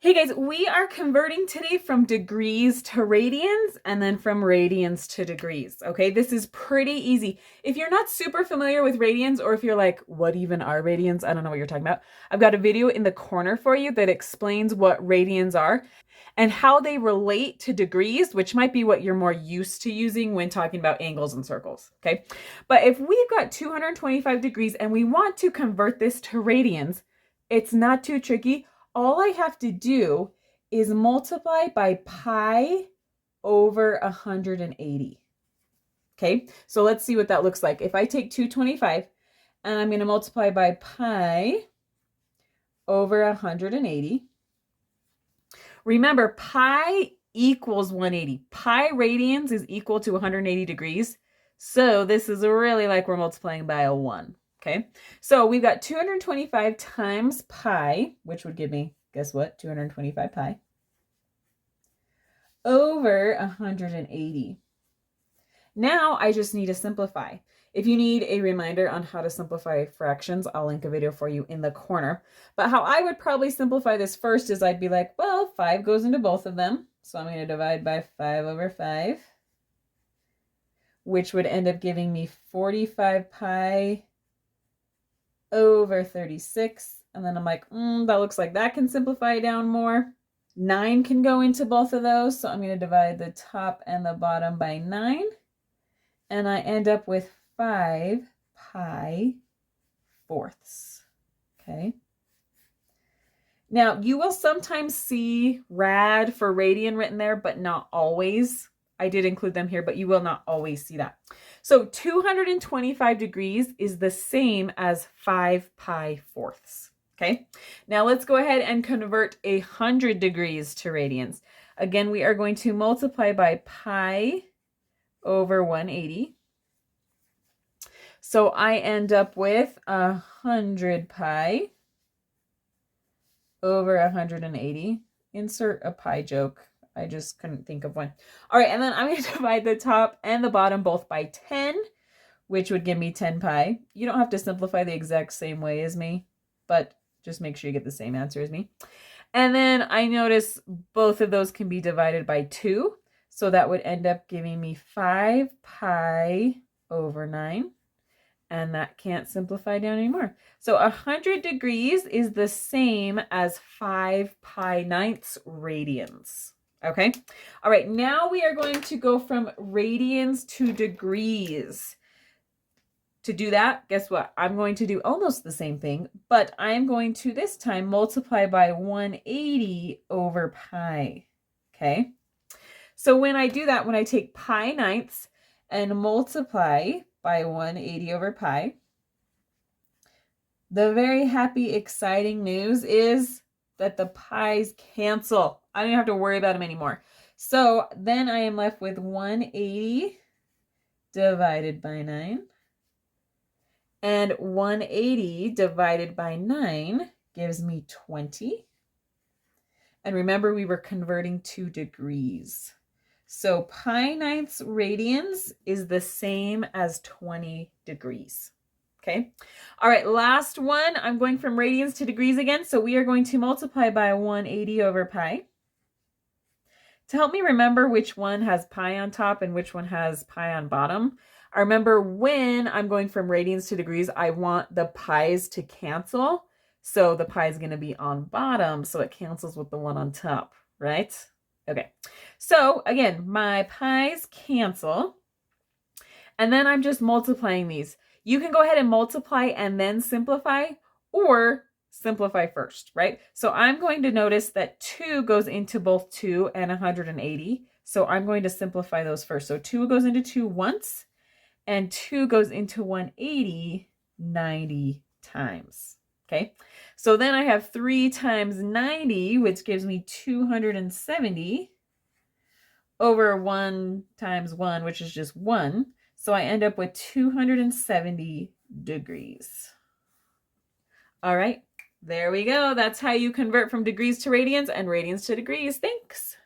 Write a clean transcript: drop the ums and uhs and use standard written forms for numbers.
Hey guys, we are converting today from degrees to radians and then from radians to degrees. Okay, this is pretty easy. If you're not super familiar with radians, or if you're like, what even are radians? I don't know what you're talking about. I've got a video in the corner for you that explains what radians are and how they relate to degrees, which might be what you're more used to using when talking about angles and circles. Okay, but if we've got 225 degrees and we want to convert this to radians, it's not too tricky. All I have to do is multiply by pi over 180. Okay, so let's see what that looks like. If I take 225 and I'm going to multiply by pi over 180. Remember, pi equals 180. Pi radians is equal to 180 degrees. So this is really like we're multiplying by a 1. Okay, so we've got 225 times pi, which would give me, guess what, 225 pi over 180. Now I just need to simplify. If you need a reminder on how to simplify fractions, I'll link a video for you in the corner. But how I would probably simplify this first is I'd be like, well, 5 goes into both of them. So I'm going to divide by 5 over 5, which would end up giving me 45 pi over 36. And then I'm like, that looks like that can simplify down more. 9 can go into both of those. So I'm going to divide the top and the bottom by 9. And I end up with 5 pi fourths. Okay. Now, you will sometimes see rad for radian written there, but not always. I did include them here, but you will not always see that. So 225 degrees is the same as 5 pi fourths. Okay, now let's go ahead and convert 100 degrees to radians. Again, we are going to multiply by pi over 180. So I end up with 100 pi over 180. Insert a pi joke. I just couldn't think of one. All right, and then I'm going to divide the top and the bottom both by 10, which would give me 10 pi. You don't have to simplify the exact same way as me, but just make sure you get the same answer as me. And then I notice both of those can be divided by 2. So that would end up giving me 5 pi over 9. And that can't simplify down anymore. So 100 degrees is the same as 5 pi ninths radians. Okay. All right. Now we are going to go from radians to degrees. To do that, guess what? I'm going to do almost the same thing, but I'm going to this time multiply by 180 over pi. Okay. So when I do that, when I take pi ninths and multiply by 180 over pi, the very happy, exciting news is that the pi's cancel. I don't have to worry about them anymore. So then I am left with 180 divided by 9. And 180 divided by 9 gives me 20. And remember, we were converting to degrees. So pi ninths radians is the same as 20 degrees. Okay. All right, last one. I'm going from radians to degrees again. So we are going to multiply by 180 over pi. To help me remember which one has pi on top and which one has pi on bottom, I remember when I'm going from radians to degrees, I want the pi's to cancel. So the pi is going to be on bottom, so it cancels with the one on top, right? Okay, so again, my pi's cancel. And then I'm just multiplying these. You can go ahead and multiply and then simplify, or simplify first, right? So I'm going to notice that 2 goes into both 2 and 180. So I'm going to simplify those first. So 2 goes into 2 once, and 2 goes into 180 90 times. Okay, so then I have 3 times 90, which gives me 270 over 1 times 1, which is just 1. So I end up with 270 degrees. All right, there we go. That's how you convert from degrees to radians and radians to degrees. Thanks.